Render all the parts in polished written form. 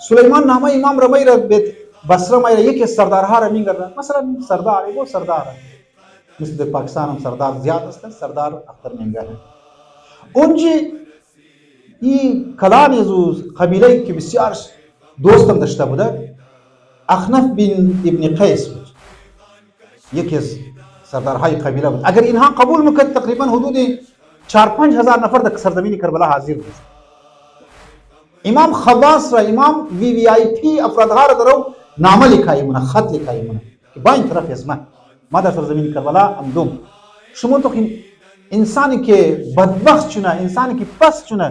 सुलेमान नामा इमाम रमई बसरा में ये कि सरदार हा रनिंग कर रहा मसलन सरदार है वो सरदार है मिस्र पाकिस्तान हम सरदार ज्यादा सरदार अख्तर महंगा है उनजी कलान कबीले की बिस्यार दोस्तम दश्ता बुदा अखनफ बिन इब्न कैस ये कि सरदार हाई कबीला अगर इन्हा कबूल मुकद तकरीबन हदूद 4-5 हज़ार नफर तक सरजमीन करबला हाजिर हुए इमाम खब्बास रा इमाम वीवीआईपी अफरादहार दरो नामा लिखाई मुना खत लिखाई मुना कि बाइन तरफ इसमा मादा सरजमीन करबला अमदुम शुमो तो इंसान के बदबख्त चुना इंसान की पस चुना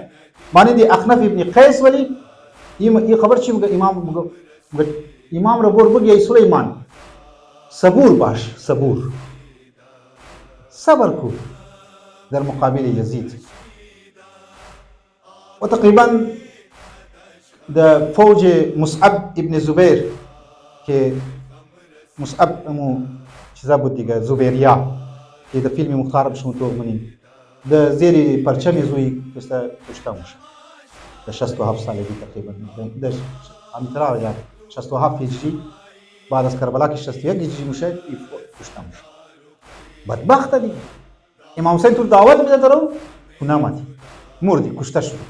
माने दे अखनफ इब्न कैस वली ये खबर छी इमाम रबोर बुग ये सुलेमान सबूर बाश सबूर सबर को दर मुकाबिल यजीद और तकरीबन द फौज मुसअब इब्न जुबैर के मुसअब मु चिजाबुतिगा जुबैरिया ये द फिल्म मुख्तारब शो तो मनी द जेरी परचम जुई कस्ता कुश्तामुश द 67 साल की तकरीबन द अमतरा या 67 हिजरी बाद अस करबला की 61 हिजरी मुशे कुश्तामुश बदबख्त दी इमाम हुसैन तो दावत में जाता रहो खुना माथी मुर्दी कुश्ता शुरू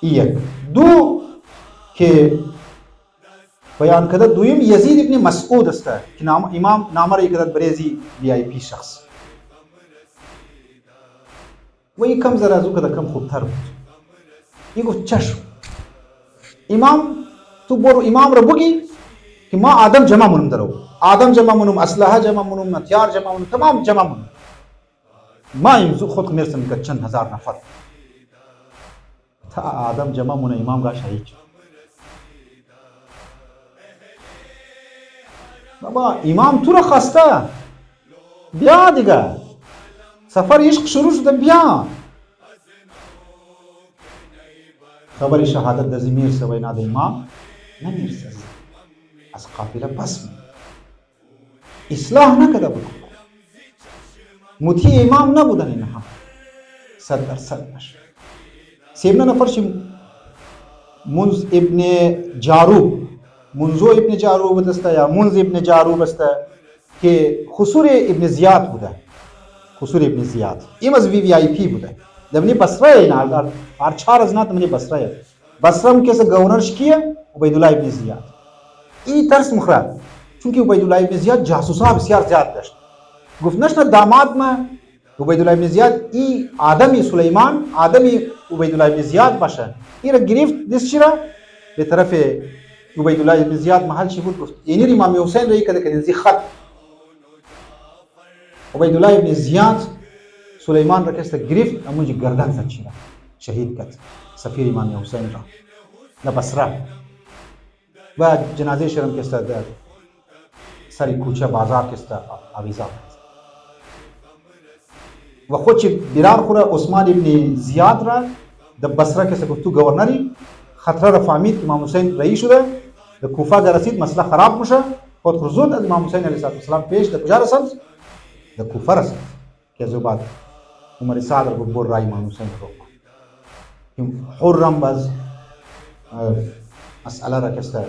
एक दो के बयान कदा दुयम यजीद इब्न मसऊद अस्ता कि नाम इमाम नामर एकदत बरेजी वीआईपी शख्स वही कम जरा जो कदा कम खूब थर ये को चश इमाम तू बोर इमाम रबुगी कि माँ आदम जमा मुनम दरो आदम जमा मुनम असलहा जमा मुनम हथियार जमा मुनम तमाम जमा मुनम माँ इमजु खुद मेरे से निकल चंद हजार नफर था आदम जमा मुन इमाम का शहीद बाबा इमाम तुरा खस्ता ब्या दिगा सफर इश्क शुरू शुदा ब्या खबर शहादत द ज़मीर से वैना द इमाम नमीर से अस काफिला बस इस्लाह न कदा बुक मुथी इमाम न बुदनी नहा सदर सदर सेबना नफर शिम मुंज इब्ने जारूब मुंजो इब्ने जारूब दस्ता या मुंज इब्ने जारूब दस्ता के खुसूर इब्ने जियाद बुदा खुसूर इब्ने जियाद इमज वीवीआईपी बुदा दबनी बसरा है ना आर 4 अजना तमने बसरा है बसरम के से गवर्नर किया उबैदुल्लाह इब्ने जियाद ई तरस मुखरा चूंकि उबैदुल्लाह इब्ने जियाद जासूसा बसियार ज्यादा दश्त गुफ्तनश ना दामाद में उबैदुल्लाह इब्ने जियाद ई आदमी सुलेमान आदमी उबैदुल्लाह इब्ने जियाद बाशा इरा गिरफ्त दिसचिरा बेतरफ उबैदुल्लाह इब्ने जियाद महल शिबुल गुफ्त इनी इमाम हुसैन रही कदे कदे जी खत उबैदुल्लाह इब्ने जियाद सुलेमान रकेस्त गिरफ्त अमुजी गर्दन सचिरा शहीद कत सफीर इमाम हुसैन रा न बसरा व जनाजे शर्म के साथ सारी कूचा बाजार के साथ आविजा व खुद बिरार खुरा उस्मान इब्न जियाद रा द बसरा के गुफ्तु गवर्नरी खतरा रफामीद इमाम हुसैन रही शुदा द कूफा द रसीद मसला खराब मुशा खुद खुजूद इमाम हुसैन अलैहिस्सलाम पेश द पुजार रसद द कूफा रसद के जो बात उमर सादर को बोल रहा इमाम हुसैन को हुर्रम बस मसला रखस्ता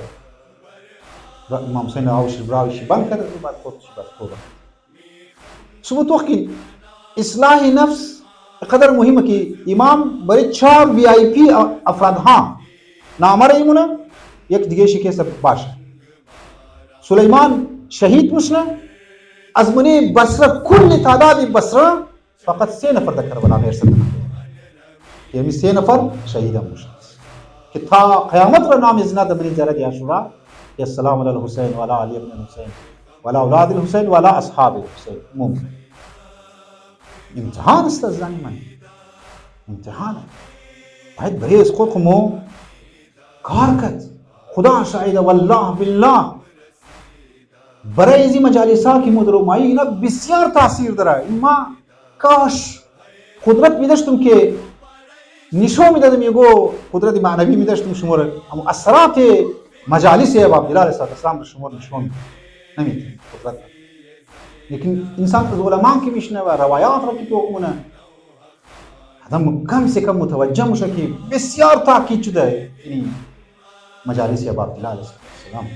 इमाम हुसैन आउश ब्राविश बंद कर दो बात खुद बात होगा सुबह तो कि इस्लाही नफ्स कदर मुहिम की इमाम बड़े 4 वीआईपी अफराद हाँ नामर इमुना एक दिगेशी के सब बाशा सुलेमान शहीद मुशना अजमने बसरा कुल तादाद बसरा फकत 3 नफर तक करबला मेरे सदना ये 3 नफर शहीद मुशना कि था क़यामत रा नाम इजना दमनी जरा दिया शुरा या सलाम अल हुसैन वाला अली इब्न हुसैन वाला औलाद अल हुसैन वाला असहाब अल हुसैन मुमकिन इम्तिहान इस्तज़ानी मन इम्तिहान भाई बरेज को खमो कारकत खुदा शाहिद वल्लाह बिल्लाह बरेजी मजालिसा की मुदरो माई ना बिस्यार तासीर दरा इमा काश कुदरत मिदश तुम के निशो मिदद मिगो कुदरत मानवी मिदश तुम शुमर हम असरात मजालिस है बाब दिलाल सलाम शुमर निशो नहीं कुदरत लेकिन इंसान को उलमा की मिशना व रवायात रखी तो उन्हें हम कम से कम मुतवज्जा मुशकी बिस्यार ताकीद चुदा है मजालिस अबाबिल्लाह अलैहिस्सलाम।